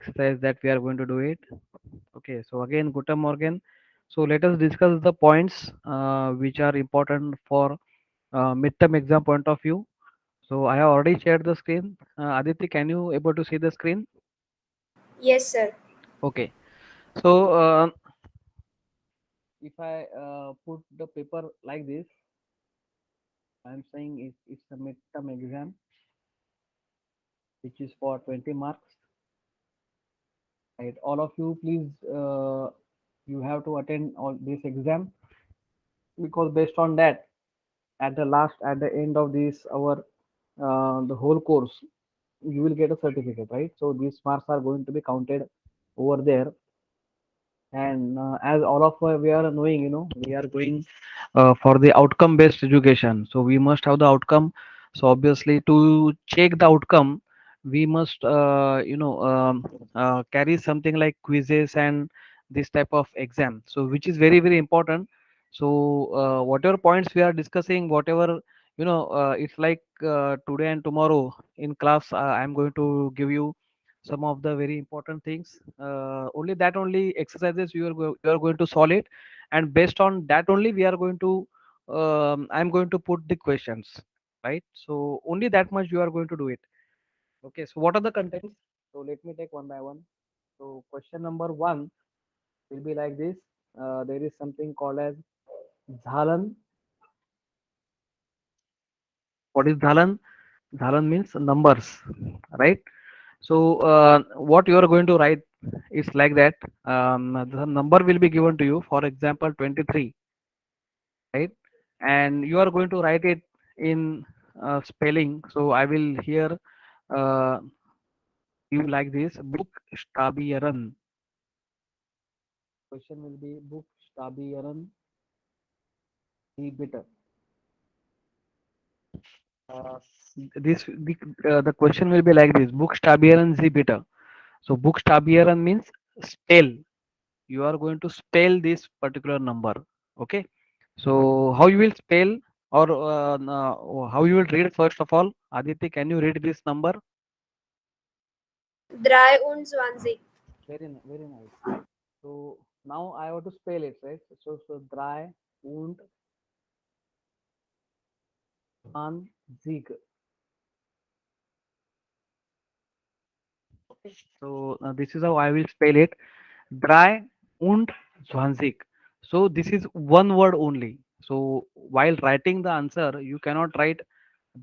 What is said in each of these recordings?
exercise that we are going to do it. Okay, so again, Guten Morgen. So let us discuss the points which are important for midterm exam point of view. So I have already shared the screen. Aditi, can you able to see the screen? Yes, sir. Okay. So if I put the paper like this, I'm saying it's a midterm exam which is for 20 marks. Right? All of you, please, you have to attend all this exam because based on that, at the end of this, our the whole course, you will get a certificate, right? So these marks are going to be counted over there. And as all of we are knowing, we are going for the outcome based education, so we must have the outcome. So obviously to check the outcome, we must carry something like quizzes and this type of exam, so which is very very important. So whatever points we are discussing, whatever, it's like today and tomorrow in class, I'm going to give you some of the very important things. Only that only exercises you are going to solve it, and based on that only we are going to I'm going to put the questions, right? So only that much you are going to do it. Okay, so what are the contents? So let me take one by one. So question number one will be like this. There is something called as dhalan. What is dhalan? Dhalan means numbers, right? So what you are going to write is like that. The number will be given to you, for example 23, right? And you are going to write it in spelling. So I will here uh, you like this: book stabieren. Question will be book stabieren die bitte. uh, this the question will be like this: book stabieren sie bitte. So book stabieren means spell. You are going to spell this particular number. Okay, so how you will spell, or how you will read? First of all, Aditi, can you read this number? 23. Very nice. So now I have to spell it, right? So dry und an zig. Okay, so this is how I will spell it: dry und 20. So this is one word only. So while writing the answer, you cannot write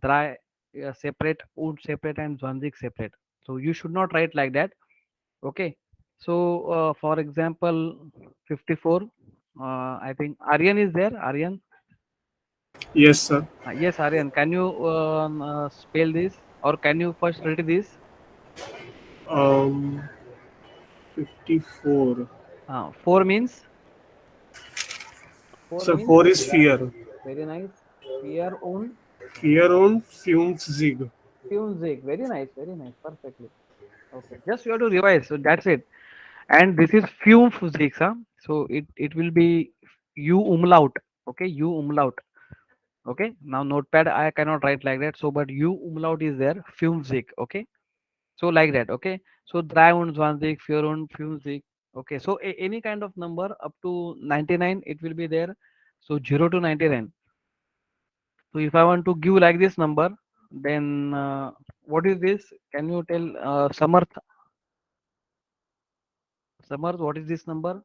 dry separate, und separate, and 20 separate. So you should not write like that. Okay. So for example, 54. I think Aryan is there. Aryan. Yes, sir. Yes, Aryan. Can you spell this, or can you first read this? Um, 54. Four means four So means 4 is fear. very nice. Fear und Fear on fumes zig. Funzik. Very nice. Very nice. Perfectly. Okay. Just you have to revise. So that's it. And this is fume physics, huh? So it will be u umlaut. Okay, u umlaut. Okay, now notepad I cannot write like that. So but u umlaut is there. Fume. Okay, so like that. Okay, so 23, 24, okay, so any kind of number up to 99 it will be there. So 0 to 99. So if I want to give like this number, then what is this? Can you tell Samarth, what is this number?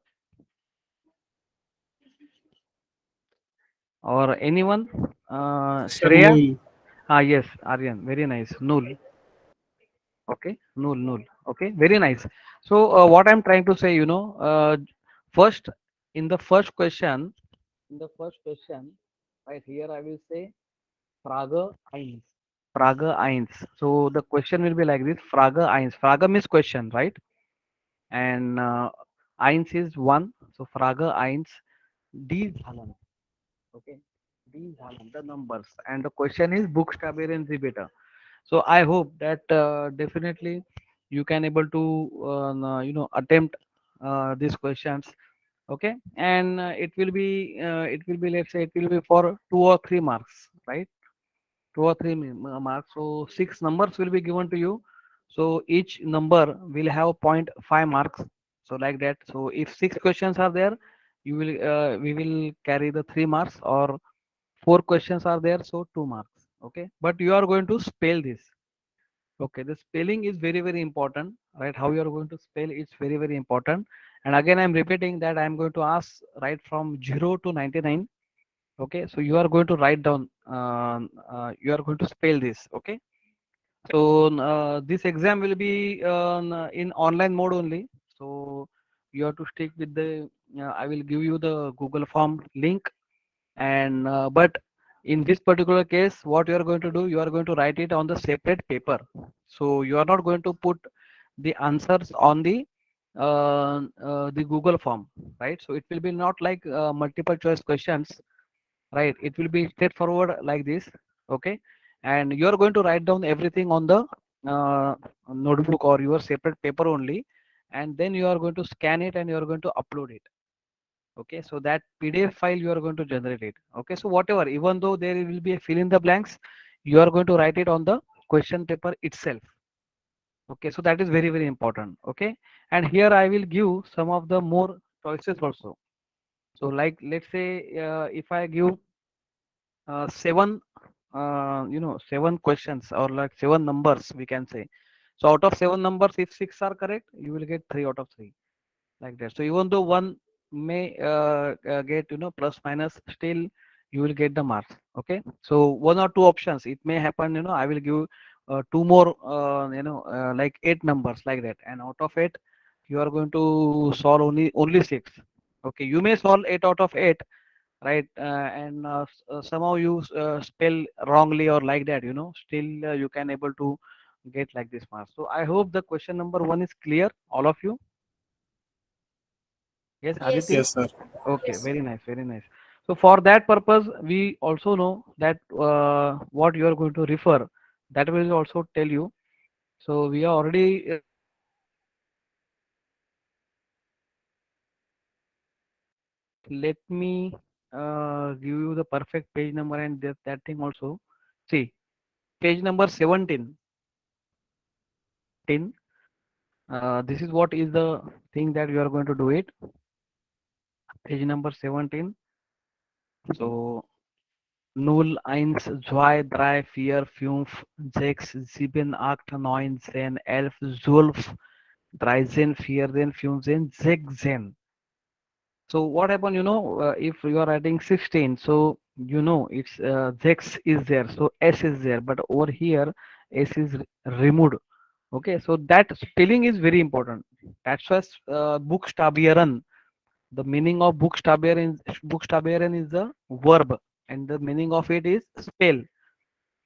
Or anyone? Sir Shreya? Nool. Ah, yes, Aryan. Very nice. Null. Okay, null. Okay, very nice. So what I'm trying to say, first in the first question, right here, I will say Frage eins. Frage eins. So the question will be like this: Frage eins. Frage means question, right? And eins is one. So Frage eins. Die Zahlen. Okay, die Zahlen, the numbers. And the question is Buchstabieren Sie bitte. So I hope that definitely you can able to attempt these questions. Okay, and it will be, let's say, it will be for 2 or 3 marks, right? 2 or 3 marks. So 6 numbers will be given to you. So each number will have zero point 0.5 marks. So like that. So if six questions are there, you will we will carry the 3 marks, or four questions are there, so 2 marks. Okay. But you are going to spell this. Okay. The spelling is very, very important, right? How you are going to spell is very, very important. And again, I'm repeating that I'm going to ask right from 0 to 99. Okay. So you are going to write down, you are going to spell this. Okay. So this exam will be in online mode only. So you have to stick with the. I will give you the Google Form link, and but in this particular case, what you are going to do, you are going to write it on the separate paper. So you are not going to put the answers on the Google Form, right? So it will be not like multiple choice questions, right? It will be straightforward like this. Okay. And you are going to write down everything on the uh, notebook or your separate paper only, and then you are going to scan it and you are going to upload it. Okay. So that PDF file you are going to generate it. Okay. So whatever, even though there will be a fill in the blanks, you are going to write it on the question paper itself. Okay. So that is very, very important. Okay. And here I will give some of the more choices also. So like, let's say if I give seven, seven questions, or like seven numbers, we can say. So out of seven numbers, if six are correct, you will get three out of three, like that. So even though one may get, plus minus, still you will get the marks. Okay. So one or two options, it may happen, I will give two more, like eight numbers, like that. And out of eight, you are going to solve only six. Okay. You may solve eight out of eight, right? And somehow you spell wrongly or like that, still you can able to get like this marks. So I hope the question number one is clear, all of you. Yes, Yes, Aditi. sir. Yes, sir. Okay, Yes. very nice, very nice. So for that purpose, we also know that what you are going to refer, that will also tell you. So we are already let me give you the perfect page number and that thing also. See, page number 17. This is what is the thing that you are going to do it. Page number 17. So null eins, zwei, drei, vier, fünf, sechs, sieben, acht, neun, zehn, elf, zwölf, dreizehn, vierzehn, fünfzehn, sechzehn. So what happened, if you are writing 16, so it's sechs is there, so S is there, but over here S is removed. Okay, so that spelling is very important. That's why Buchstabieren. The meaning of Buchstabieren is the verb, and the meaning of it is spell.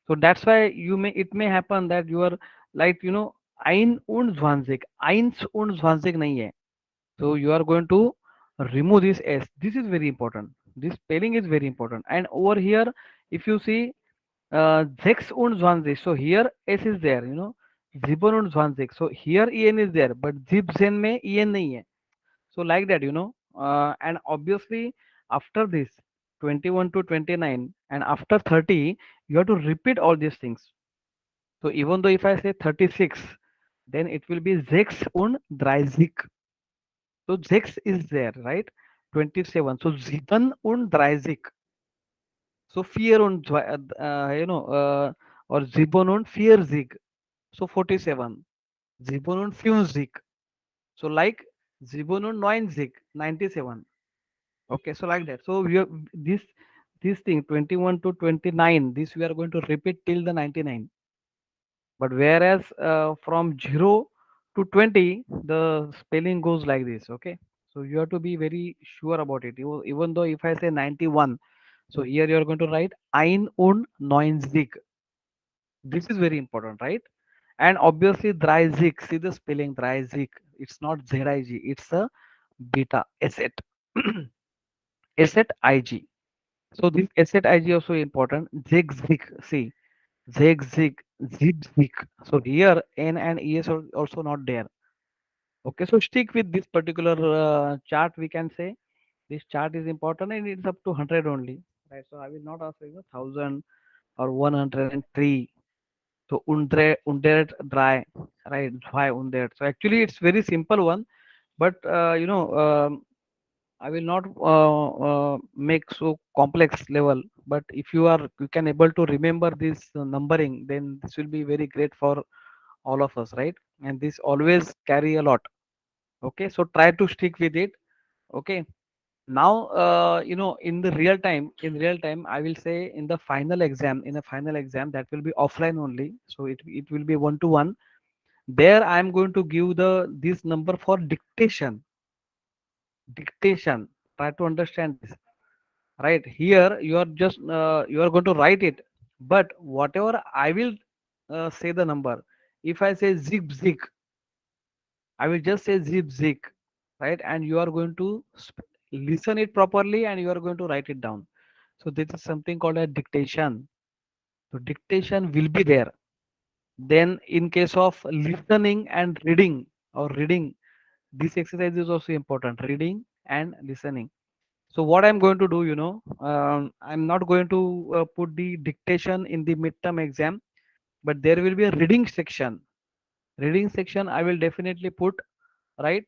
So that's why it may happen that you are like, ein und zwanzig, eins und zwanzig nahi hai. So you are going to remove this S. This is very important. This spelling is very important. And over here, if you see sechs und zwanzig, so here S is there, sieben und zwanzig. So here en is there, but siebzehn mein en nahi hai. So like that, and obviously after this 21 to 29 and after 30, you have to repeat all these things. So even though if I say 36, then it will be 6 und 30. So 6 is there, right? 27. So 7 und 30. So 4 und, or 7 und 40. So 47. 7 und 50. So like 7 und 90, 97. Okay, so like that. So we have this thing 21 to 29. This we are going to repeat till the 99. But whereas from 0 to 20, the spelling goes like this. Okay, so you have to be very sure about it. Even though if I say 91, so here you are going to write ein und neunzig. This is very important, right? And obviously dreizig. See the spelling dreizig. It's not zig. It's a beta asset. Asset ig. So this asset IG also important. Zig zig. See, zig zig, zig zig. So here N and ES are also not there. Okay, so stick with this particular chart. We can say this chart is important and it's up to 100 only. Right. So I will not ask you 1000 or 103. So undert dry, right? Why undert? So actually, it's very simple one, but I will not make so complex level. But if you can able to remember this numbering, then this will be very great for all of us, right? And this always carry a lot. Okay, so try to stick with it. Okay. Now, in real time, I will say in a final exam that will be offline only. So it will be one to one. There, I am going to give this number for dictation. Dictation. Try to understand this. Right here, you are going to write it, but whatever I will say the number. If I say zig zig, I will just say zip zig, right? And you are going to listen it properly, and you are going to write it down. So this is something called a dictation. So dictation will be there. Then in case of listening and reading, this exercise is also important. Reading and listening. So what I'm going to do, I'm not going to put the dictation in the midterm exam, but there will be a reading section. Reading section I will definitely put, right,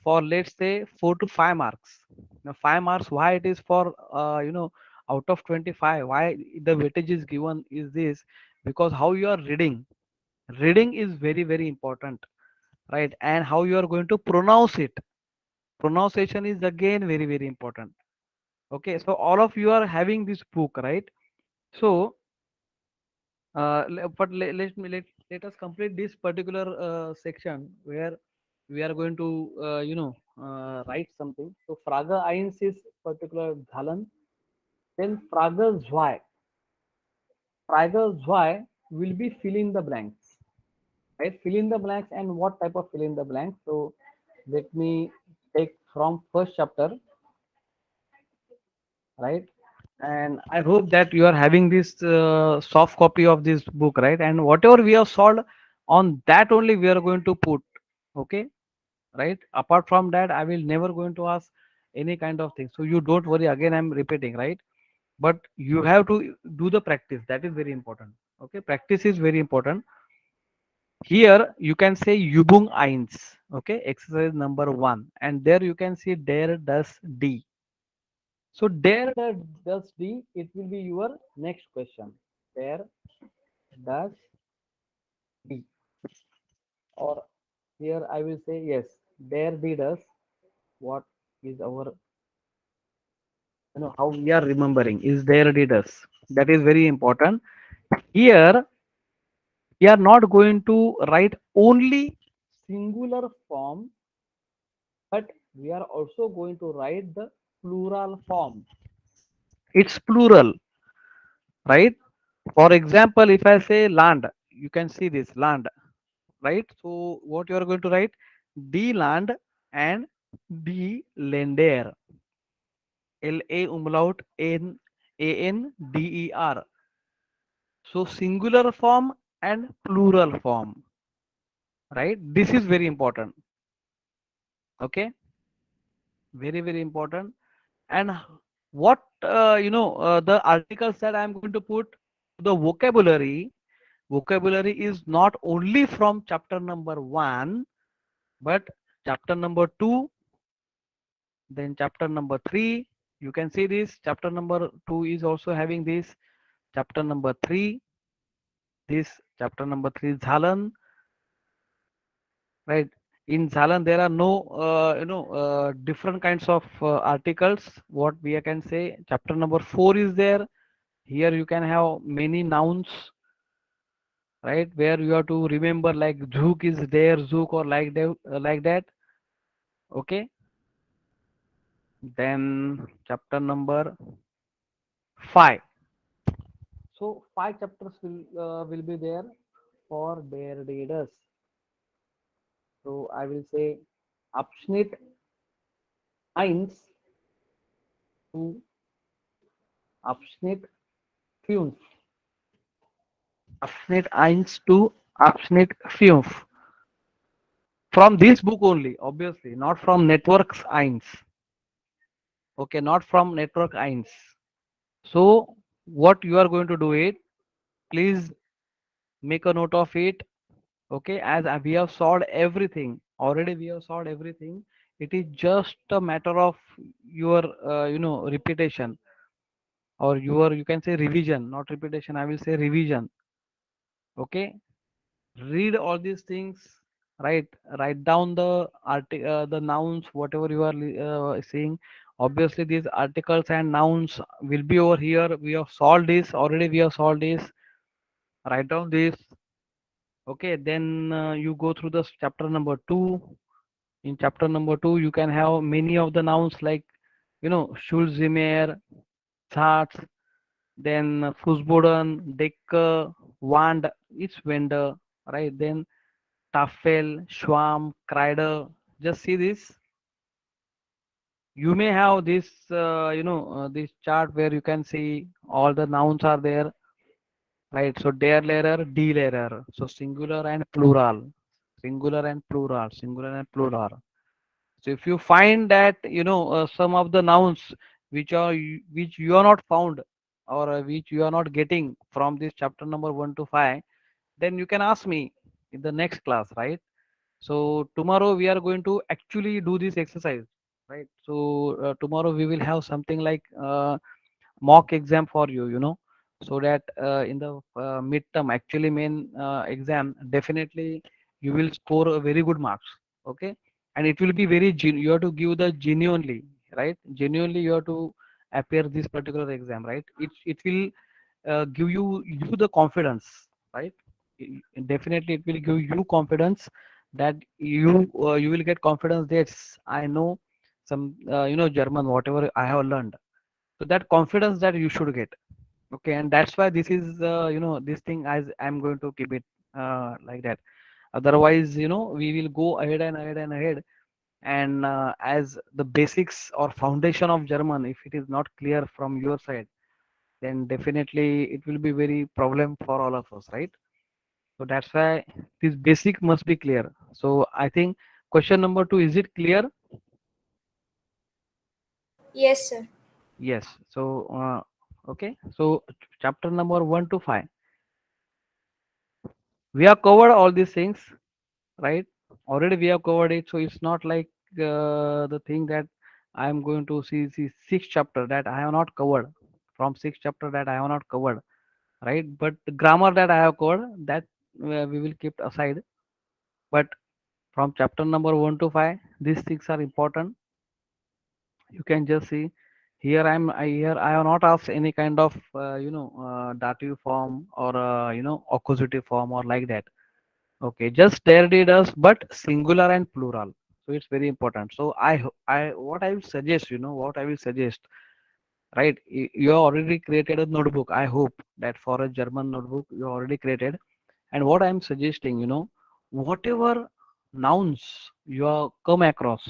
for let's say 4 to 5 marks. Now 5 marks, why it is for out of 25, why the weightage is given is this, because how you are reading is very very important, right? And how you are going to pronounce it, pronunciation is again very very important. Okay, so all of you are having this book, right? So but let us complete this particular section where we are going to write something. So Fraga eins is particular Dhalan. Then Fraga Zwei. Fraga Zwei will be fill in the blanks. Right? Fill in the blanks, and what type of fill in the blanks? So let me take from first chapter, right? And I hope that you are having this soft copy of this book, right? And whatever we have solved on that only we are going to put, okay, right? Apart from that, I will never going to ask any kind of thing. So you don't worry. Again, I'm repeating, right? But you have to do the practice. That is very important. Okay, practice is very important. Here you can say Übung eins. Okay, exercise number 1, and there you can see der, das, die. So there does D, it will be your next question. There does D. Or here I will say yes, there D does. What is our, how we are remembering is there D does. That is very important. Here we are not going to write only singular form, but we are also going to write the plural form. It's plural, right? For example, if I say land, you can see this land, right? So what you are going to write? D land and D lender. L A umlaut N A N D E R. So singular form and plural form, right? This is very important. Okay, very very important. And what the articles that I am going to put, the vocabulary. Vocabulary is not only from chapter number 1, but chapter number 2, then chapter number 3. You can see this chapter number 2 is also having this. Chapter number 3, this chapter number 3 is Zalan, right? In Zalan there are no different kinds of articles. What we can say, chapter number 4 is there. Here you can have many nouns, right? Where you have to remember, like zook is there, zook, or like that. Okay. Then chapter number 5. So 5 chapters will be there for their readers. So I will say Abschnitt eins to Abschnitt 5. Abschnitt eins to Abschnitt 5. From this book only, obviously, not from Networks eins. Okay, not from Network eins. So what you are going to do it, please make a note of it. Okay, as we have solved everything already, we have solved everything. It is just a matter of your repetition, or your, you can say, revision, not repetition, I will say revision. Okay, read all these things, right? Write down the nouns, whatever you are saying. Obviously these articles and nouns will be over here. We have solved this already, we have solved this. Write down this. Okay, then you go through the chapter number 2. In chapter number 2 you can have many of the nouns like, Schulzimmer, Charts, then Fußboden, Decke, Wand, it's vendor, right? Then Tafel, Schwarm, Kreider. Just see this. You may have this chart where you can see all the nouns are there, right? So der Lehrer, die Lehrer. So singular and plural, singular and plural, singular and plural. So if you find that some of the nouns which you are not found, or which you are not getting from this chapter number 1 to 5, then you can ask me in the next class, right? So tomorrow we are going to actually do this exercise, right? So tomorrow we will have something like mock exam for you, so that in the midterm, actually main exam, definitely you will score a very good marks. Okay, and it will be you have to give the genuinely, right? Genuinely you have to appear this particular exam, right? It will give you the confidence, right? Definitely it will give you confidence, that you will get confidence that I know some German, whatever I have learned. So that confidence that you should get. Okay, and that's why this is this thing, as I'm going to keep it like that. Otherwise, we will go ahead and ahead and ahead, and as the basics or foundation of German, if it is not clear from your side, then definitely it will be very problem for all of us, right? So that's why this basic must be clear. So I think question number 2, is it clear? Yes, sir. Yes. So okay, so chapter number 1 to 5, we have covered all these things, right? Already we have covered it, so it's not like the thing that I am going to see six chapter that I have not covered, from six chapter that I have not covered, right? But the grammar that I have covered, that we will keep aside. But from chapter number 1 to 5, these things are important. You can just see here. Here I have not asked any kind of dative form, or accusative form, or like that. Okay, just there it is, but singular and plural. So it's very important. So what I will suggest, what I will suggest, right? You have already created a notebook. I hope that for a German notebook you already created. And what I am suggesting, whatever nouns you have come across,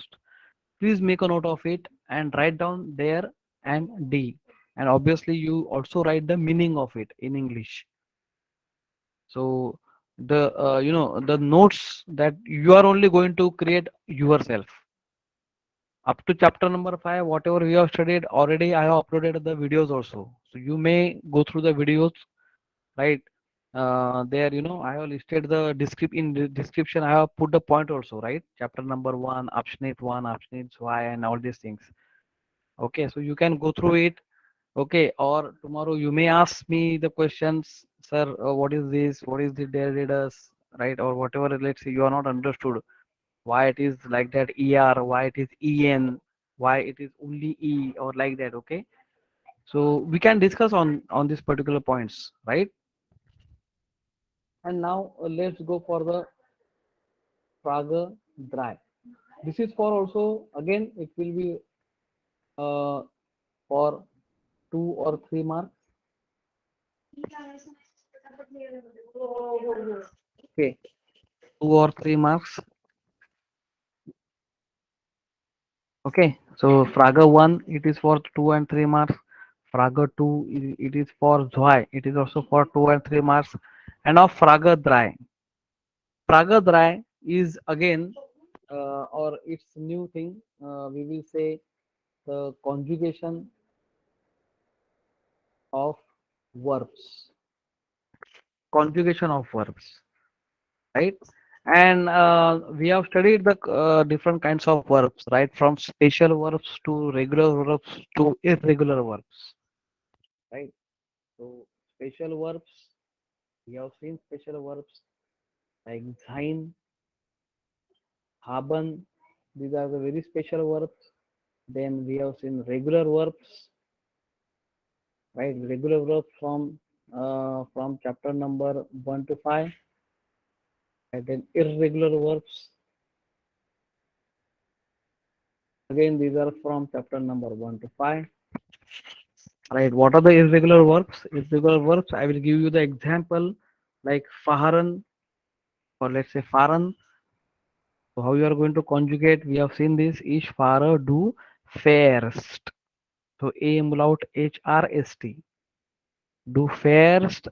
please make a note of it and write down there and D. And obviously you also write the meaning of it in English. So the notes that you are only going to create yourself. Up to chapter number 5, whatever you have studied already, I have uploaded the videos also. So you may go through the videos, right? There, I have listed the in the description. I have put the point also, right? Chapter number 1, Abschnitt 1, Abschnitt 2, and all these things. Okay, so you can go through it. Okay, or tomorrow you may ask me the questions, sir, what is this? What is the derivatives, right? Or whatever. Let's say you are not understood why it is like that, ER, why it is EN, why it is only E, or like that. Okay, so we can discuss on these particular points, right? And now let's go for the Praga dry. This is for also, again it will be uh, for 2 or 3 marks. Okay, 2 or 3 marks. Okay, so Frage 1, it is for 2 and 3 marks. Frage 2, it is for Zwei, it is also for 2 and 3 marks. And of Frage 3, Frage 3 is again, or it's new thing, we will say the conjugation of verbs. conjugation of verbs, right? And we have studied the different kinds of verbs, right? From special verbs to regular verbs to irregular verbs, right? So special verbs, we have seen special verbs like sein, haben. These are the very special verbs. Then we have seen regular verbs, right? Regular verbs from chapter number 1 to 5, and then irregular verbs. Again, these are from chapter number 1 to 5. Right. What are the irregular verbs? Irregular verbs. I will give you the example like fahren or let's say fahren. So how you are going to conjugate? We have seen this. Ich fahre, du fährst. So A umlaut HRST. Du fährst,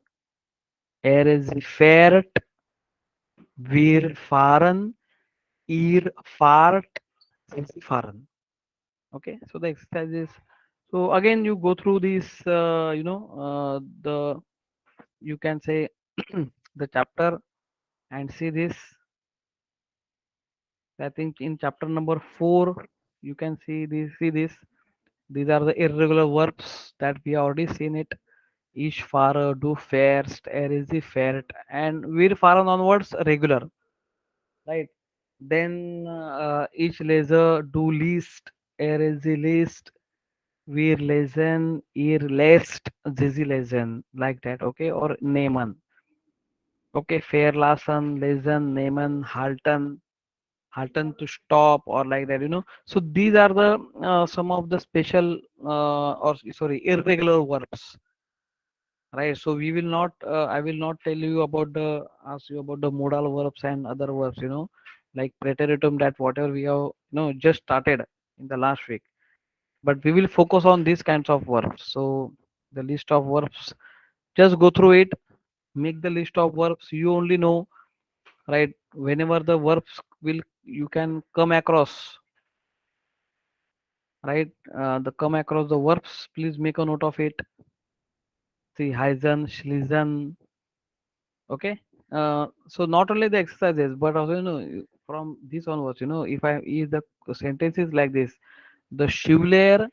sie fährt, wir fahren, ihr fahrt, sie fahren. Okay. So the exercise is. So again, you go through this. The you can say the chapter and see this. I think in chapter number 4, you can see this. See this. These are the irregular verbs that we already seen it. Ich fahre, du fährst, sie fährt, and wir fahren onwards regular, right? Then ich lese, du liest, sie liest, wir lesen, ihr lest, sie lesen, like that, okay? Or nehmen, okay? Verlassen, lesen, nehmen, halten, halten to stop or like that, so these are the some of the special or sorry irregular verbs, right? So we will not I will not tell you about the ask you about the modal verbs and other verbs, like preteritum, that whatever we have just started in the last week, but we will focus on these kinds of verbs. So the list of verbs, just go through it, make the list of verbs you only know, right? Whenever the verbs will you can come across, right? The come across the verbs, please make a note of it. See, Heisen, Schließen, okay? So not only the exercises, but also, from this onwards, if the sentence is like this, the Schüler,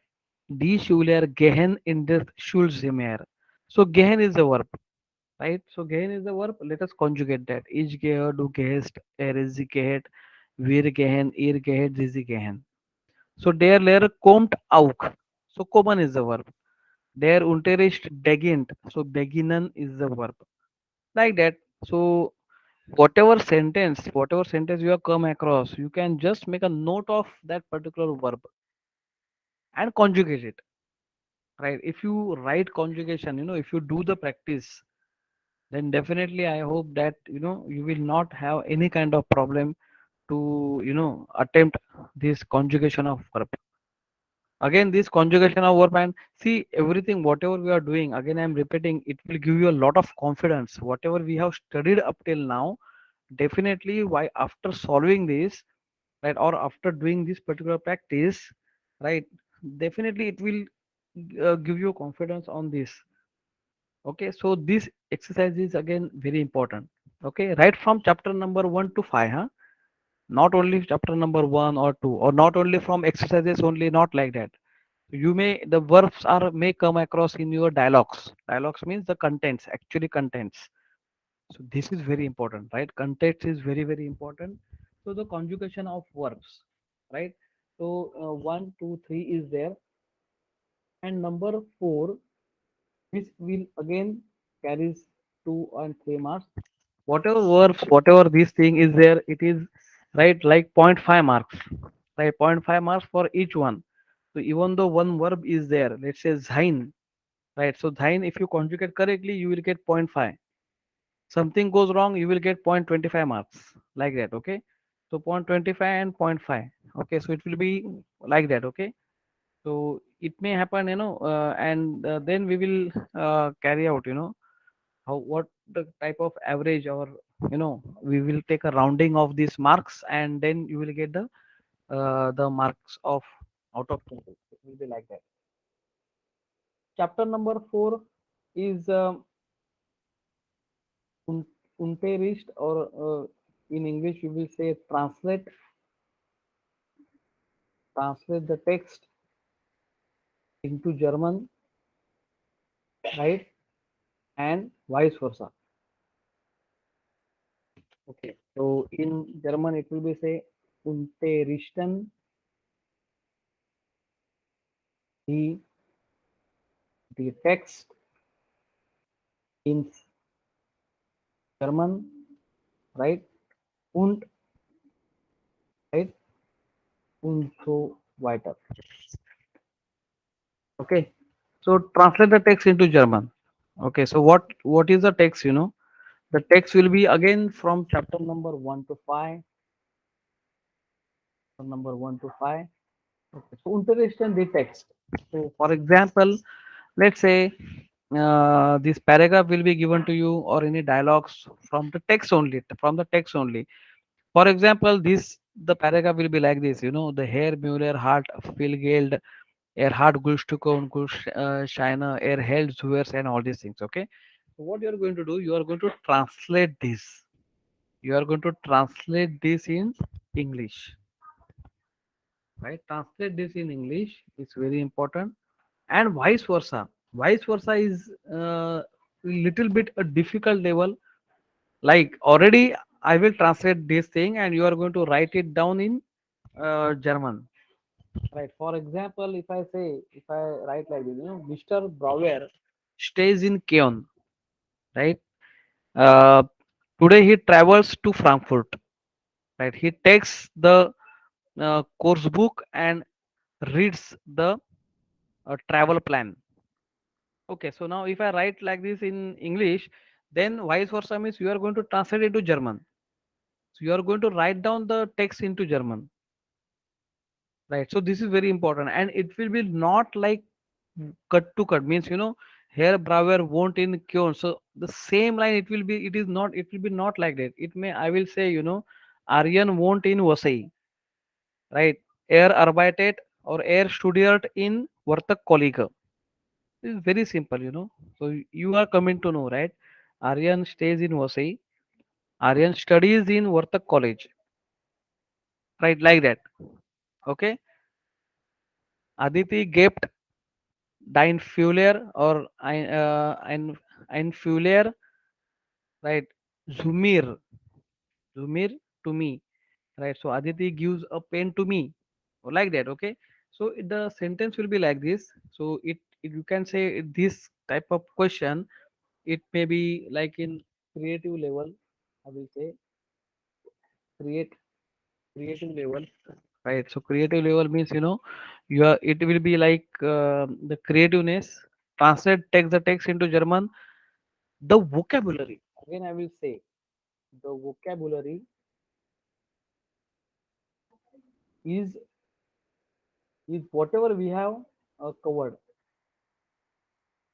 die Schüler gehen in das Schulzimmer. So gehen is the verb, right? So gehen is the verb. Let us conjugate that. Ich gehe, du gehst, sie geht, wir gehen, ihr geht, sie gehen. So der Lehrer kommt auch. So kommen is the verb. Der Unterricht beginnt. So beginnen is the verb. Like that. So whatever sentence you have come across, you can just make a note of that particular verb and conjugate it. Right. If you write conjugation, if you do the practice, then definitely I hope that you will not have any kind of problem to attempt this conjugation of verb. Again, this conjugation of verb, and see everything whatever we are doing, again I am repeating, it will give you a lot of confidence. Whatever we have studied up till now, definitely why after solving this, right, or after doing this particular practice, right, definitely it will give you confidence on this. Okay, so this exercise is again very important. Okay, right from chapter number 1 to 5, huh? Not only chapter number 1 or 2, or not only from exercises only, not like that. You may the verbs are may come across in your dialogues. Dialogues means the contents, actually contents. So this is very important, right? Context is very very important. So the conjugation of verbs, right? So 1 2 3 is there, and number 4, which will again carries 2 and 3 marks. Whatever verbs, whatever this thing is there, it is right like point 0.5 marks, right? Point 0.5 marks for each one. So even though one verb is there, let's say sein, right? So sein, if you conjugate correctly, you will get zero point 0.5. Something goes wrong, you will get 0.25 marks, like that. Okay. So 0.25 and zero point 0.5. Okay. So it will be like that. Okay. So it may happen, and then we will carry out, how what the type of average, or we will take a rounding of these marks, and then you will get the marks of out of 20. It will be like that. Chapter number 4 is un, unterricht, or in English we will say translate the text into German, right? And vice versa. Okay. So in German it will be say unterrichten the the text in German, right? Und, right? Und so weiter. Okay. So translate the text into German. Okay. So what is the text? The text will be again from chapter number 1 to 5. Number 1 to 5. Okay. So unterrichten the text. So for example, let's say this paragraph will be given to you, or any dialogues from the text only, For example, the paragraph will be like this, the Herr Müller hat viel Geld, hat Gutstücke und Scheine, hält Zuers, and all these things. Okay. So what you are going to do, you are going to translate this. You are going to translate this in English, right? Translate this in English. It's very important, and vice versa. Vice versa is little bit a difficult level. Like already, I will translate this thing, and you are going to write it down in German. Right. For example, if I write like this, Mr. Brauer stays in Kyon. Right. Uh, Today he travels to Frankfurt. Right. He takes the course book and reads the travel plan. Okay. So now, if I write like this in English, then vice versa means you are going to translate it to German. So you are going to write down the text into German. Right. So this is very important, and it will be not like cut to cut, means here Braver won't in Kyon. So the same line, it will be not like that. It may, I will say, Aryan won't in Vasai, right? Er arbeitet or er studiert in Vartak Kollega. This is very simple, So you are coming to know, right? Aryan stays in Vasai. Aryan studies in Vartak College, right? Like that. Okay. Aditi gibt dein Fuller, or ein Fuller, right? Zumir, Zumir to me, right? So Aditi gives a pen to me, or like that. Okay. So the sentence will be like this. So you can say this type of question. It may be like in creative level. I will say create creative level, right? So creative level means, you are it will be like the creativeness. Translate text the text into German. The vocabulary, again I will say, the vocabulary is whatever we have covered,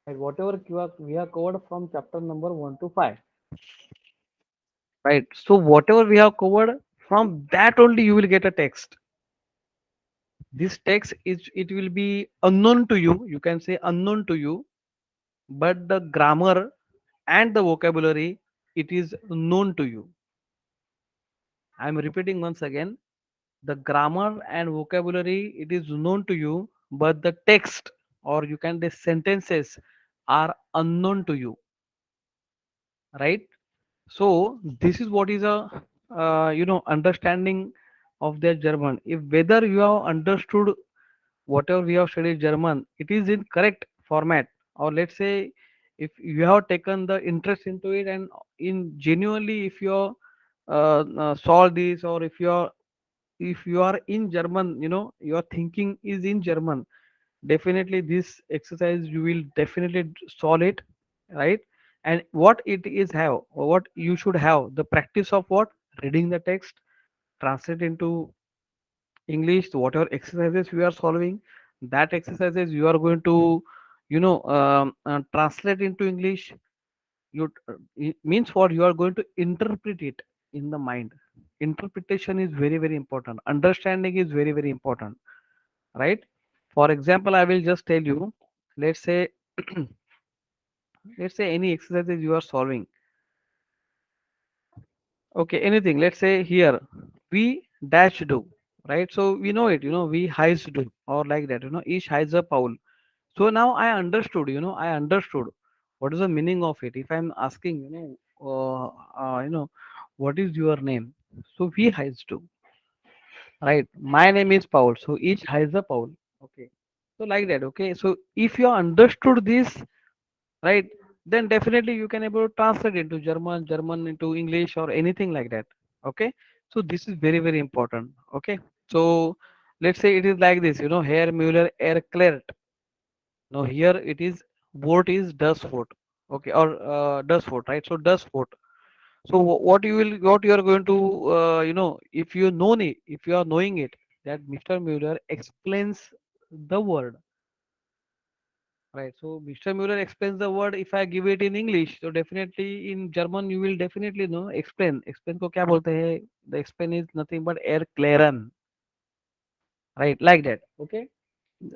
right? Whatever we have covered from chapter number 1 to 5, right? So whatever we have covered, from that only you will get a text. This text is, it will be unknown to you, you can say unknown to you, but the grammar and the vocabulary, it is known to you. I am repeating once again, the grammar and vocabulary, it is known to you, but the text, or you can say sentences, are unknown to you, right? So this is what is a understanding of their German. If whether you have understood whatever we have studied German, it is in correct format, or let's say if you have taken the interest into it, and in genuinely, if you solve this, or if you are in German, your thinking is in German, definitely this exercise you will definitely solve it, right? And what it is have, or what you should have, the practice of what, reading the text, translate into English, whatever exercises we are solving, that exercises you are going to translate into English. It means what, you are going to interpret it in the mind. Interpretation is very very important, understanding is very very important, right? For example, I will just tell you, let's say let's say any exercises you are solving, Okay, anything. Let's say here we dash do, right? So we know it, we hides do or like that, each hides a Paul. So now I understood, I understood what is the meaning of it. If I'm asking, what is your name? So we hides do, right? My name is Paul. So each hides a Paul. Okay. So like that. Okay. So if you understood this, right, then definitely you can able to translate into German into English or anything like that. Okay. So this is very, very important. Okay. So let's say it is like this, Herr Müller erklärt. Now here it is what is does what. Okay, or does what, right? So does what. So what you are going to if you know it, if you are knowing it, that Mr. Müller explains the word. Right. So Mr. Mueller explains the word. If I give it in English, so definitely in German you will definitely know explain. Explain को क्या बोलते हैं? The explain is nothing but erklären. Right. Like that. Okay.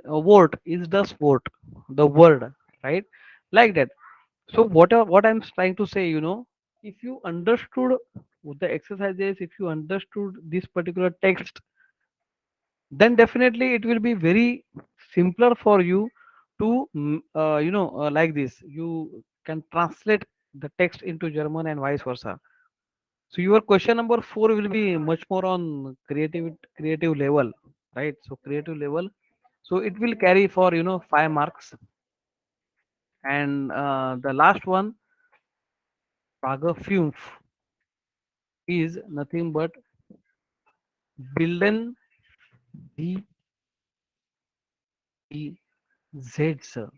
A word is the word. The word. Right. Like that. So what I'm trying to say, if you understood the exercises, if you understood this particular text, then definitely it will be very simpler for you to like this you can translate the text into German and vice versa. So your question number 4 will be much more on creative level, right? So creative level, so it will carry for 5 marks. And the last one, Prager Fünf, is nothing but bilden die Sätze.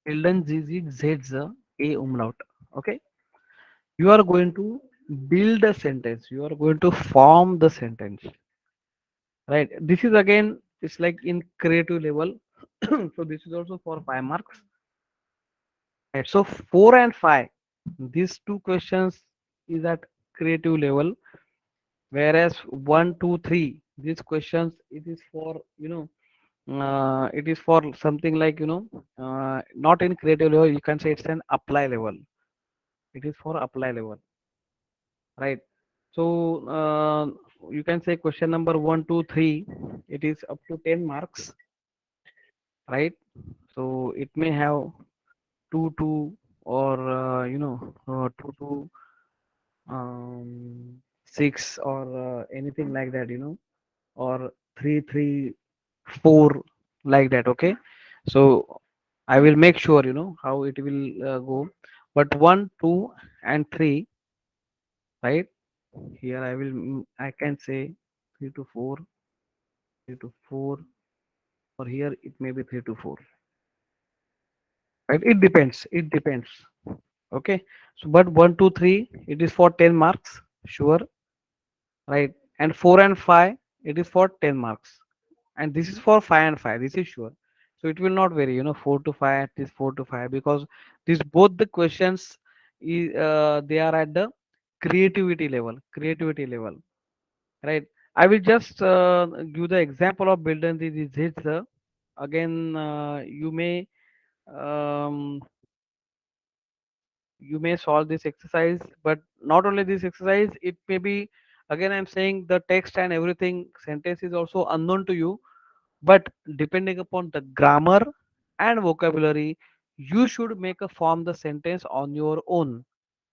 Bilden die Sätze, a umlaut. Okay, you are going to build a sentence, you are going to form the sentence, right? This is again, it's like in creative level. So this is also for 5 marks, right? So 4 and 5, these two questions is at creative level, whereas 1 2 3, these questions it is for it is for something like not in creative level, you can say it's an apply level. It is for apply level, right? So you can say question number 1 2 3, it is up to 10 marks, right? So it may have 2 2 or 2 2 6 or anything like that, or 3 3 4, like that. Okay, so I will make sure how it will go, but 1 2 and 3, right? Here I can say 3 to 4, 3 to 4, or here it may be 3 to 4, right? It depends, it depends. Okay, so but 1 2 3, it is for 10 marks, sure, right? And 4 and 5, it is for 10 marks, and this is for 5 and 5, this is sure. So it will not vary, 4 to 5, it is 4 to 5, because these both the questions they are at the creativity level, right? I will just give the example of building the hits. Again, um, you may solve this exercise, but not only this exercise, it may be, again I'm saying the text and everything, sentence is also unknown to you, but depending upon the grammar and vocabulary, you should make a form the sentence on your own.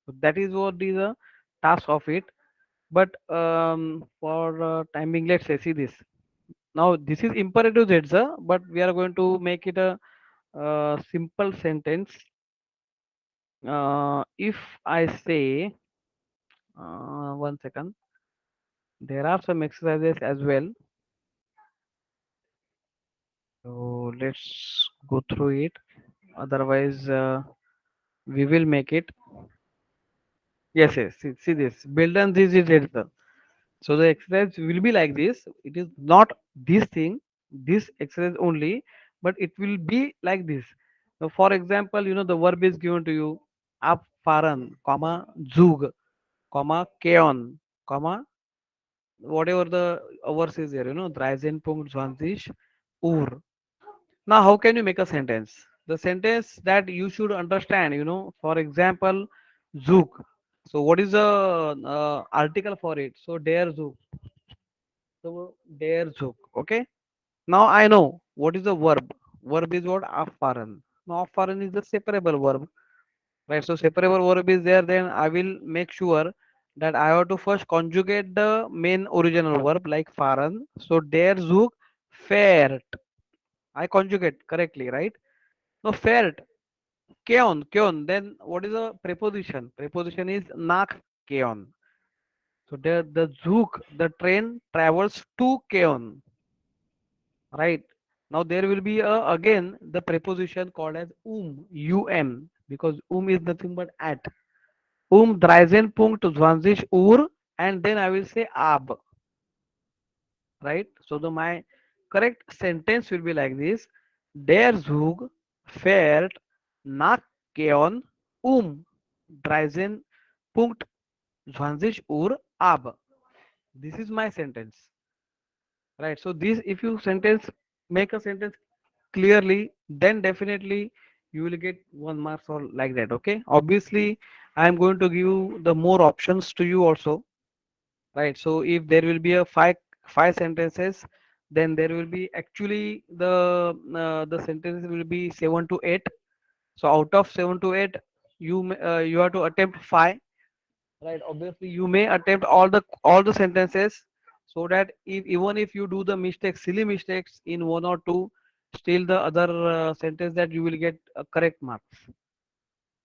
So that is what is the task of it. But for timing, let's say, see this. Now this is imperative Zetza, but we are going to make it a simple sentence. If I say, 1 second, there are some exercises as well. So let's go through it. Otherwise, we will make it. Yes, yes. See this. Build and this is Zetza. So the exercise will be like this. It is not this thing, this exercise only, but it will be like this. So for example, the verb is given to you: abfahren, comma, zug, comma, keon, comma, whatever the hours is there, 13.20 Uhr. Now, how can you make a sentence? The sentence that you should understand, for example, Zug. So what is the article for it? So der Zug. So der Zug. Okay. Now I know what is the verb. Verb is what? Affahren. Now affahren is the separable verb. Right. So separable verb is there. Then I will make sure that I have to first conjugate the main original verb like fahren. So der Zug fährt. I conjugate correctly, right? No, fährt. Keon, keon. Then what is the preposition? Preposition is nach keon. So the Zug, the train travels to Keon, right? Now there will be again the preposition called as because is nothing but at. Dreisen Punkt 20 Uhr, and then I will say ab, right? So the my correct sentence will be like this: Der Zug fährt nach Keon Dreisen Punkt 20 Uhr ab. This is my sentence. Right. So this, if you sentence, make a sentence clearly, then definitely you will get 1 mark or like that. Okay. Obviously, I am going to give you the more options to you also. Right. So if there will be a five sentences, then there will be actually the sentences will be 7 to 8. So out of 7 to 8, you have to attempt five. Right, obviously you may attempt all the sentences, so that if even if you do the mistakes, silly mistakes in one or two, still the other sentence that you will get correct marks.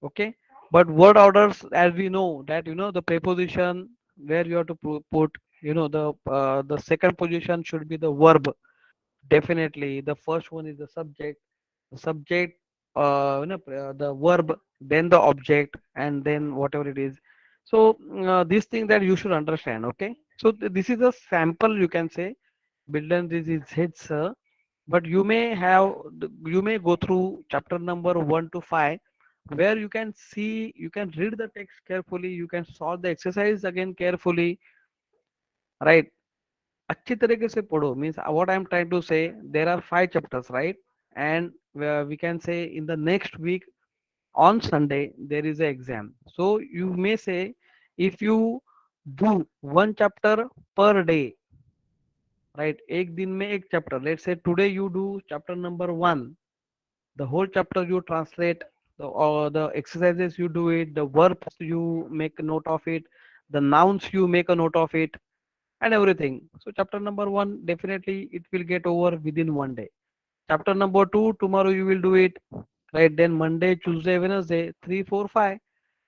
Okay, but word orders, as we know that the preposition where you have to put, the second position should be the verb. Definitely, the first one is the subject. The subject, the verb, then the object, and then whatever it is. So this thing that you should understand. Okay. So this is a sample, you can say. Build this is hits, but you may go through chapter number 1 to 5, where you can see, you can read the text carefully, you can solve the exercise again carefully, right? अच्छी तरीके से पढ़ो means what I'm trying to say, there are 5 chapters, right? And we can say in the next week on Sunday there is an exam. So you may say, if you do one chapter per day, right? एक दिन में एक chapter. Let's say today you do chapter number 1. The whole chapter you translate, the exercises you do it, the verbs you make a note of it, the nouns you make a note of it, and everything. So chapter number 1, definitely it will get over within one day. Chapter number 2, tomorrow you will do it, right? Then Monday, Tuesday, Wednesday, 3, 4, 5.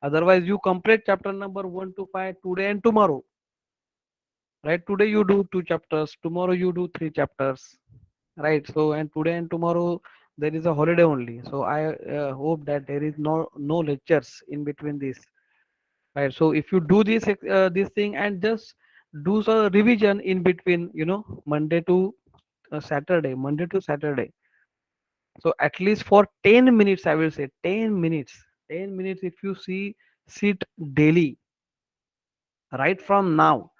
Otherwise, you complete chapter number 1 to 5 today and tomorrow, right? Today you do 2 chapters, tomorrow you do 3 chapters, right? So and today and tomorrow there is a holiday only. So I hope that there is no lectures in between this, right? So if you do this thing and just do some revision in between, Monday to Monday to Saturday. So at least for 10 minutes, I will say 10 minutes. 10 minutes if you sit daily, right from now,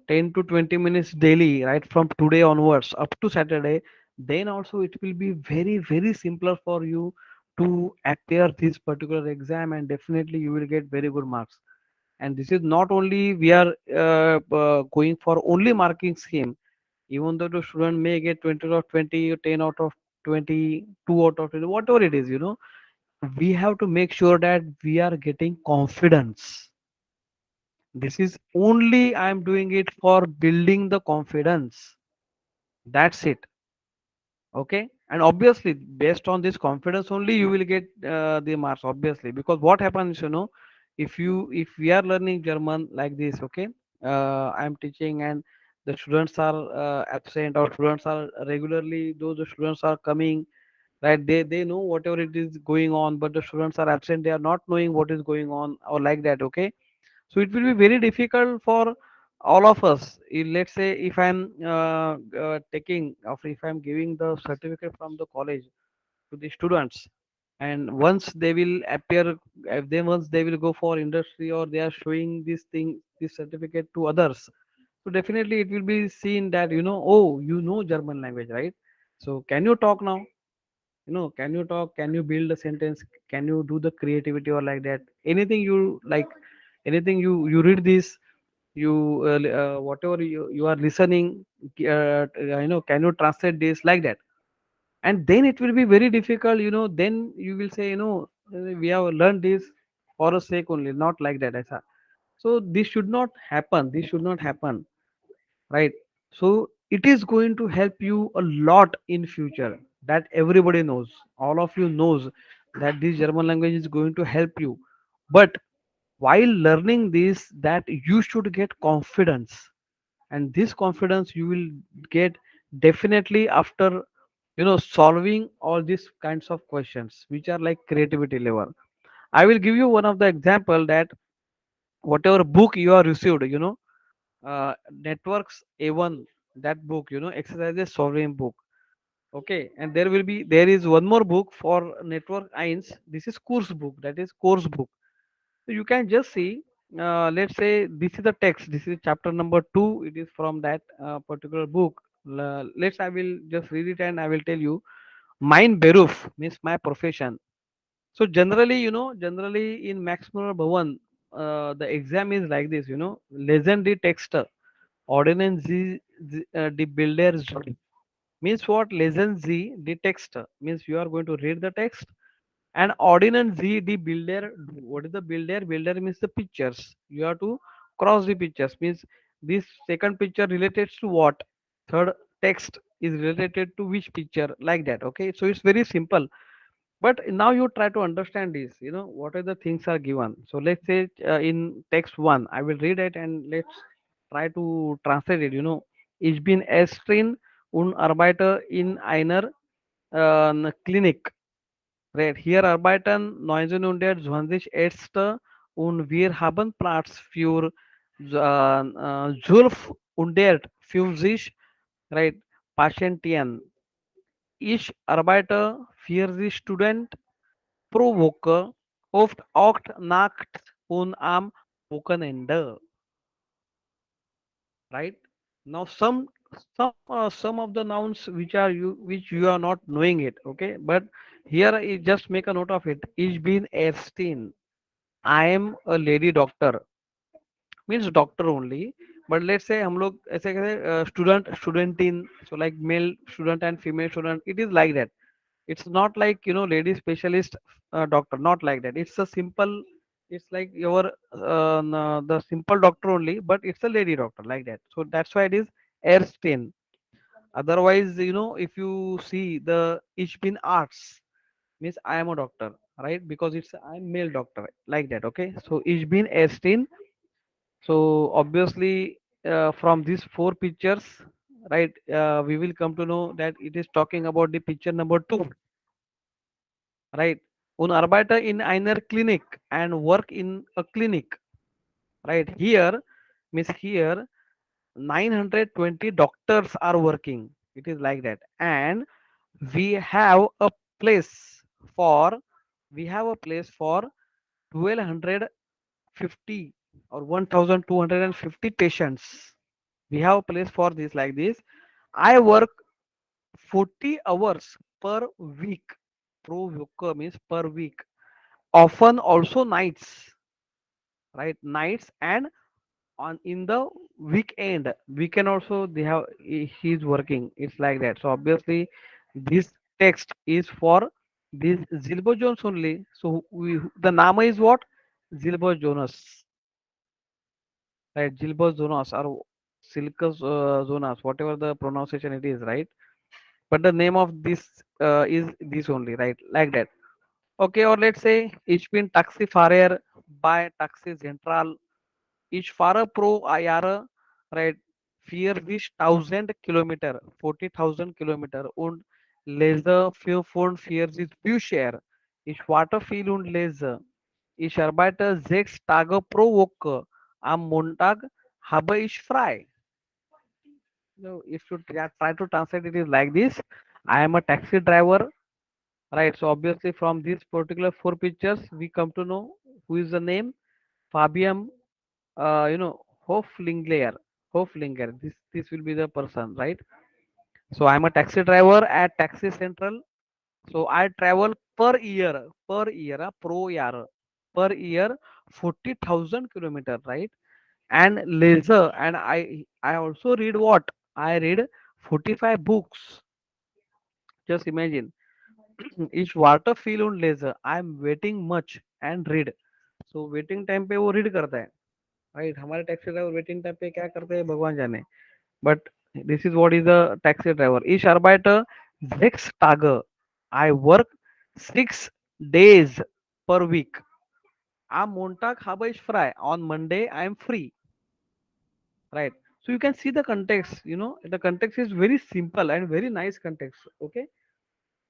10 to 20 minutes daily, right from today onwards up to Saturday, then also it will be very, very simpler for you to appear this particular exam, and definitely you will get very good marks. And this is not only we are going for only marking scheme. Even though the student may get 20 out of 20 or 10 out of 20, 2 out of 20, whatever it is, we have to make sure that we are getting confidence. This is only I'm doing it for building the confidence. That's it. Okay. And obviously, based on this confidence only, you will get the marks, obviously. Because what happens, if we are learning German like this, okay, I'm teaching and the students are absent, or students are regularly, those the students are coming, right? They know whatever it is going on, but the students are absent, they are not knowing what is going on, or like that. Okay, so it will be very difficult for all of us. Let's say if I'm taking, or if I'm giving the certificate from the college to the students, and once they will appear, if they once they will go for industry, or they are showing this thing, this certificate to others, so definitely it will be seen that, oh, you know German language, right? So can you talk now? Can you talk, can you build a sentence, can you do the creativity or like that, anything you like, anything you read this, you whatever you are listening, can you translate this like that. And then it will be very difficult, then you will say, we have learned this for a sake only, not like that, aisa. So this should not happen, this should not happen, right? So it is going to help you a lot in future, that everybody knows, all of you knows that this German language is going to help you. But while learning this, that you should get confidence, and this confidence you will get definitely after solving all these kinds of questions which are like creativity level. I will give you one of the example that whatever book you are received, networks A1, that book, exercises solving book. Okay, and there is one more book for network eins, this is course book, that is course book. So you can just see, let's say this is the text, this is chapter number 2, it is from that particular book. Let's, I will just read it and I will tell you. Mein beruf means my profession. So generally, generally in Max Muller Bhavan, the exam is like this, lesen die Texte, ordnen die Bilder soll. Means what? Lesen Sie die Texte means you are going to read the text, and ordnen Sie die Bilder. What is the Bilder? Bilder means the pictures. You have to cross the pictures. Means this second picture related to what? Third text is related to which picture? Like that. Okay. So it's very simple. But now you try to understand this, what are the things are given. So let's say in text one, I will read it and let's try to translate it. Ich bin Estrin und arbeite in einer Klinik. Right. Hier arbeiten 1920 und wir haben Platz für 1250, right, Patienten. Ich arbeite für die Studenten pro Woche, oft auch nachts und am Wochenende, right? Now some of the nouns which you are not knowing it, okay? But here I just make a note of it. Ich bin Erstein. I am a lady doctor. Means doctor only. But let's say हम लोग ऐसे कहते student in, so like male student and female student, it is like that. It's not like lady specialist doctor, not like that. It's a simple, it's like your the simple doctor only, but it's a lady doctor like that. So that's why it is Erstein. Otherwise, if you see the Ich bin Arts means I am a doctor, right? Because it's I'm male doctor like that. Okay, so Ich bin Erstein. So obviously, from these four pictures, right, we will come to know that it is talking about the picture number two, right? Und arbeite in einer Klinik and work in a clinic, right? Here means here 920 doctors are working. It is like that, and we have a place for we have a place for 1250 or 1250 patients. We have a place for this like this. I work 40 hours per week. Pro week means per week. Often also nights, right? Nights and on in the weekend also they have he's working. It's like that. So obviously this text is for this Zilbo Jones only. So the nama is what? Zilbo Jonas, right? Zilbo Jonas or Silkus Jonas, whatever the pronunciation it is, right? But the name of this is this only, right? Like that. Okay, or let's say ich bin Taxifahrer by Taxi Central. Ich fahre pro Jahre, right, 40.000 Kilometer, 40,000 Kilometer und lese 45 Bücher. Ich warte viel und lese. Ich arbeite 6 Tage pro Woche. Am Montag habe ich frei. If you try to translate it is like this. I am a taxi driver, right? So obviously from these particular four pictures, we come to know who is the name. Fabian, Hoflinger. Hoflinger. This will be the person, right? So I'm a taxi driver at Taxi Central. So I travel per year, per year 40,000 kilometer, right? And leisure, and I also read what? I read 45 books. Just imagine. Each water feel on leisure. I am waiting much and read. So waiting time पे वो read करता है, right? हमारे taxi driver waiting time पे क्या करते हैं भगवान जाने. But this is what is a taxi driver. Ich arbeite 6 Tage. I work 6 days per week. Am Montag habe ich frei. On Monday I am free. Right. So you can see the context. The context is very simple and very nice context. Okay.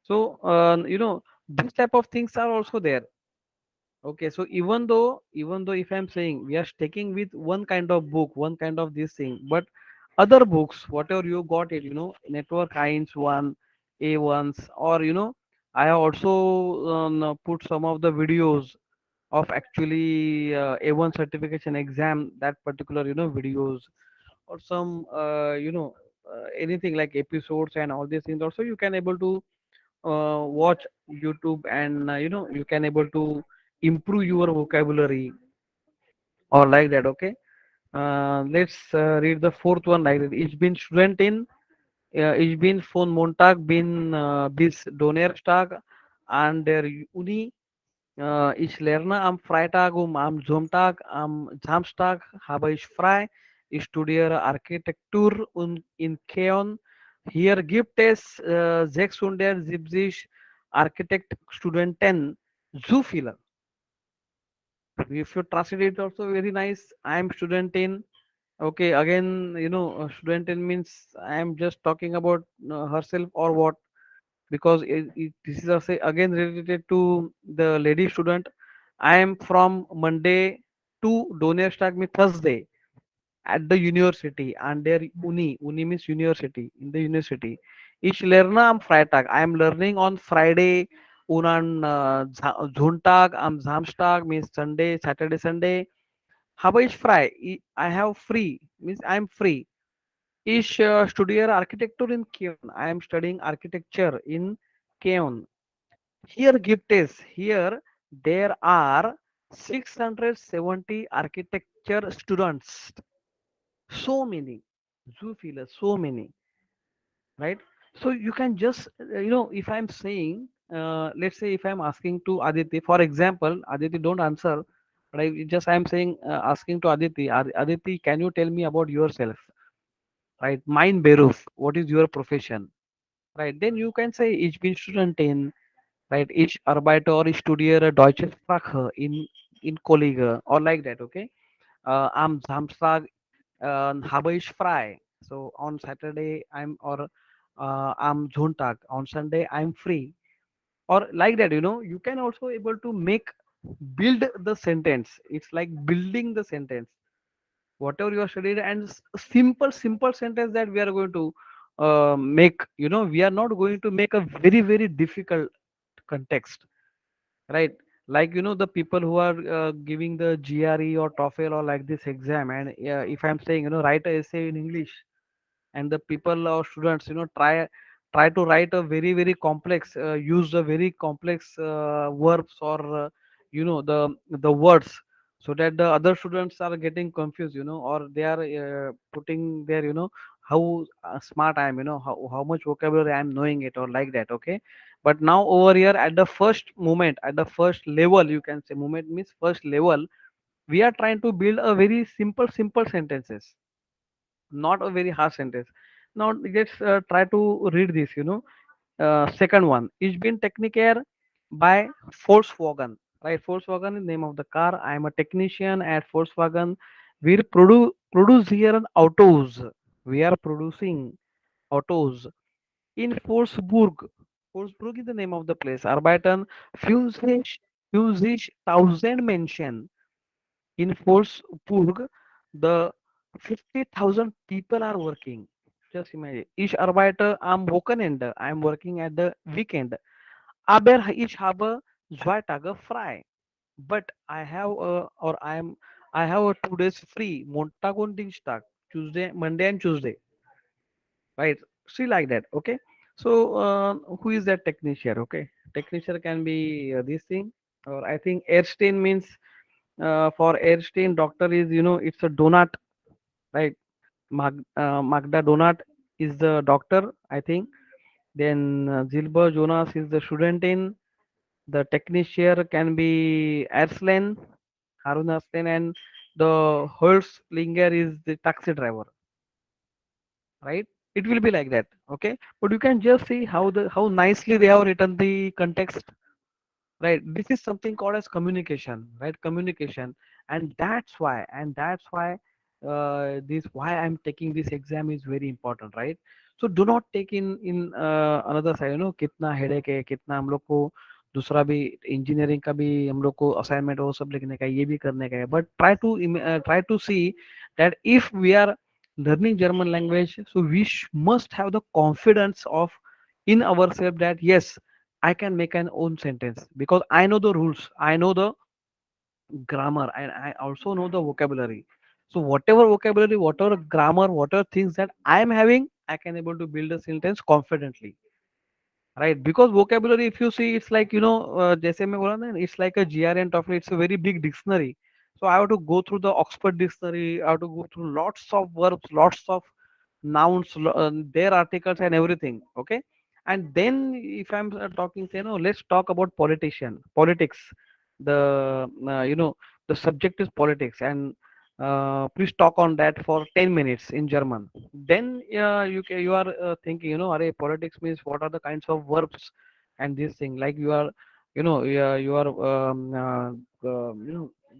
So these type of things are also there. Okay, so even though if I'm saying we are sticking with one kind of book, one kind of this thing, but other books, whatever you got it, network kinds one, A ones, or I have also put some of the videos of actually A1 certification exam, that particular videos, or some anything like episodes and all these things. Also, you can able to watch YouTube, and you can able to improve your vocabulary or like that. Okay, let's read the fourth one like that. Ich bin von Montag bis Donnerstag an der Uni. Ich lerne am Freitag und am Sonntag. Am Samstag habe ich frei. Ich studiere Architektur und in Keon. Hier gibt es 670 Architektstudenten. So viele. If you translate it, also very nice. I am student in. Okay, again, student in means I am just talking about herself or what, because this is also again related to the lady student. I am from Monday to Donnerstag means Thursday at the university, and their uni means university, in the university. Ich lerne am Freitag. I am learning on Friday. Und an Sonntag, am Samstag means Sunday, Saturday, Sunday. Habe ich frei. I have free means I am free. Ich studiere Architektur in Keon. I am studying architecture in Keon. Here gibt es, here there are 670 architecture students. So many. Zufila, so many, right? So you can just, if I'm saying, let's say if I'm asking to Aditi, for example, Aditi don't answer, but I'm saying, asking to Aditi, Aditi, can you tell me about yourself, right? Mein Beruf, what is your profession, right? Then you can say, ich bin Studentin, right? Ich arbeite or ich studiere deutsche Sprache in Kollege, or like that. Okay. Am Samstag habe ich frei. So on Saturday I'm, or am Sonntag, on Sunday I'm free, or like that. You can also able to make, build the sentence. It's like building the sentence, whatever you are studied, and simple sentence that we are going to make. We are not going to make a very very difficult context, right? Like the people who are giving the GRE or TOEFL or like this exam, and if I'm saying, write a essay in English, and the people or students, try to write a very very complex, use a very complex verbs, or the words, so that the other students are getting confused, or they are putting their, how smart I am, how much vocabulary I am knowing it, or like that. Okay. But now over here, at the first moment, at the first level, you can say, moment means first level, we are trying to build a very simple sentences, not a very hard sentence. Now let's try to read this. Second one, ich bin Techniker by Volkswagen. Right, Volkswagen is the name of the car. I am a technician at Volkswagen. We produce here autos. We are producing autos in Wolfsburg. Wolfsburg is the name of the place. Arbeiten 50,000 Menschen. In Wolfsburg, the 50,000 people are working. Just imagine. Ich arbeite am Wochenende. I am working at the weekend. Aber ich habe 2 Tage frei. But I have a 2 days free. Montag und Dienstag. Tuesday, Monday and Tuesday. Right. See like that. Okay. So, who is that technician? Okay, technician can be this thing, or I think Airstein means for Airstein, doctor is it's a donut, right? Magda Donat is the doctor, I think. Then Zilber Jonas is the student in. The technician can be Arslan, Harun Arslan, and the Holzlinger is the taxi driver, right? It will be like that, okay? But you can just see how nicely they have written the context, right? This is something called as communication, right? Communication, and that's why this why I'm taking this exam is very important, right? So do not take in another side, कितना headache है, कितना हम लोग को दूसरा भी engineering का भी हम लोग को असाइनमेंट वो सब लिखने का है, ये भी करने का है, but try to see that if we are learning German language, so we must have the confidence of in ourselves that yes, I can make an own sentence because I know the rules, I know the grammar, and I also know the vocabulary. So whatever vocabulary, whatever grammar, whatever things that I am having, I can able to build a sentence confidently, right? Because vocabulary, if you see, it's like जैसे मैं बोला ना, it's like a GRN topic. It's a very big dictionary. So I have to go through the Oxford dictionary. I have to go through lots of verbs, lots of nouns, their articles and everything. Okay, and then if I'm talking, say, no, let's talk about politics. The subject is politics, and please talk on that for 10 minutes in German. Then you are thinking, array politics means what are the kinds of verbs and this thing, like you are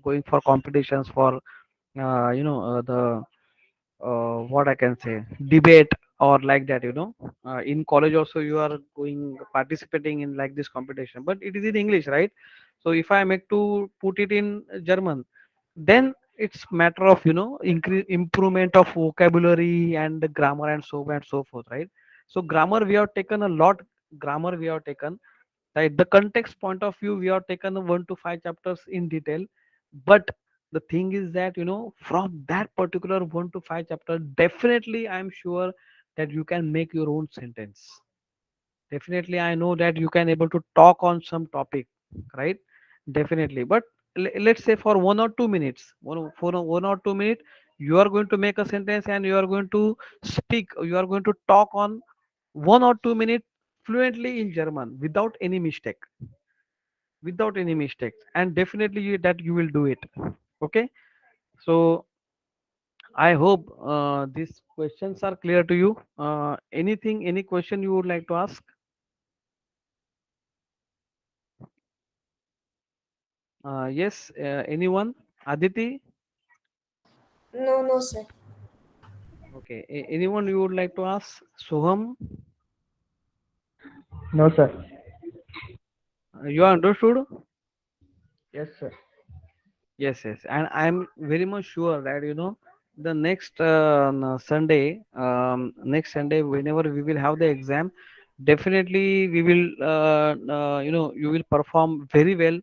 going for competitions for the what I can say, debate or like that. In college also you are going participating in like this competition, but it is in English, right? So if I make to put it in German, then it's matter of increase improvement of vocabulary and the grammar and so on and so forth, right? So grammar we have taken a lot. Grammar we have taken, right? The context point of view we have taken 1 to 5 chapters in detail, but the thing is that from that particular 1 to 5 chapter, definitely I'm sure that you can make your own sentence. Definitely I know that you can able to talk on some topic, right? Definitely, but let's say for 1 or 2 minutes, 1 or 2 minutes, you are going to make a sentence and you are going to speak, you are going to talk on 1 or 2 minutes fluently in German without any mistake, and definitely that you will do it. Okay, so I hope these questions are clear to you. Any question you would like to ask? Yes, anyone? Aditi? No, no, sir. Okay, anyone you would like to ask? Soham? No, sir. You are understood? Yes, sir. Yes, yes, and I'm very much sure that the next Sunday, whenever we will have the exam, definitely we will, you will perform very well,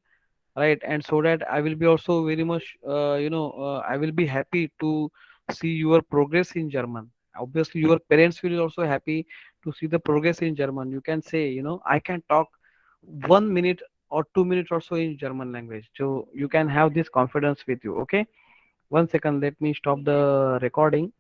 right? And so that I will be also very much, I will be happy to see your progress in German. Obviously, your parents will also happy to see the progress in German. You can say, I can talk 1 minute or 2 minutes or so in German language. So you can have this confidence with you. Okay. 1 second, let me stop the recording.